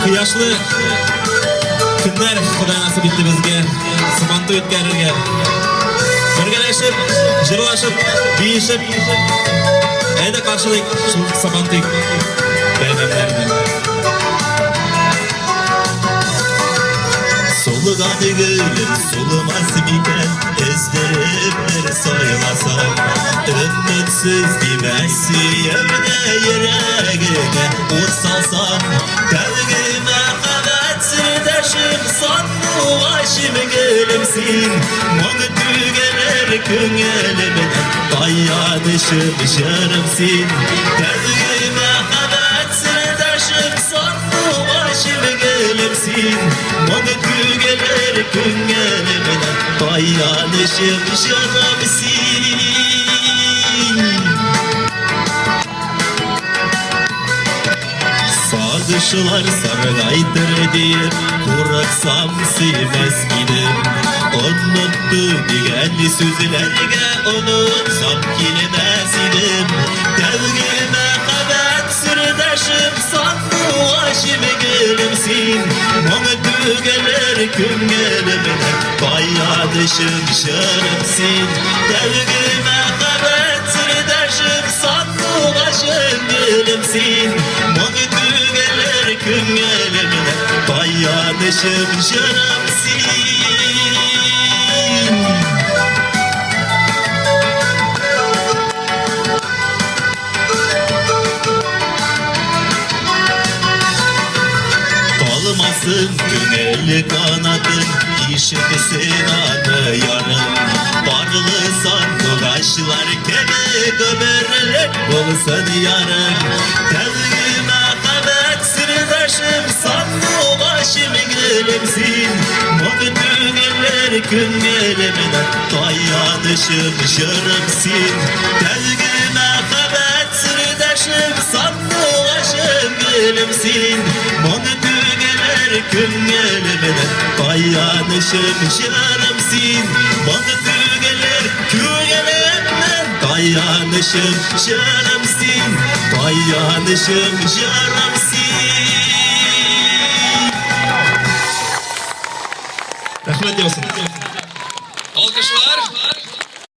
Kıyaşlı günler Xudoy nasip etdi bizga Samanto o'tkazirga. Birgalashib, jirlashib, biyishib, ayda qarshilik shu Samantik bayramlarini. Soluğanı gülüm solumaz miken ezlerimleri soymasam ümitsiz demesi yemine yüreğine ursalsam Tevgime havet sırdaşım sannu başım gülümsin Monu tügeler küngelimine dayanışım şarımsin Tevgime havet sırdaşım sannu başım gülümsin Monu tügeler küngelimine dayanışım şarımsin Sağdışılar sargaydır deyip Kuraksam sevmez gidim Unuttu digenli sözlerge Unutsam gelmez idim Tevgime havet sırdaşım sandu aşım gülümsin Monu tügeler küngelimine dayanışım şarımsin Tevgime havet sırdaşım sandu aşım gülümsin Monu tügeler küngelimine dayanışım şarımsin Olmasın güneli kanadın işitesin anı yarın Barlısan dolaşlar keme gömerler olsun yarın Tevgime havet sırdaşım sandu başım gülümsin Monu tügeler küngelimine dayanışım şarımsin Tevgime havet sırdaşım sandu başım gülümsin Monu tügeler küngelimine dayanışım şarımsin Monu tügeler küngelimine dayanışım şarımsin Dayanışım şarımsin Rahmet olsun.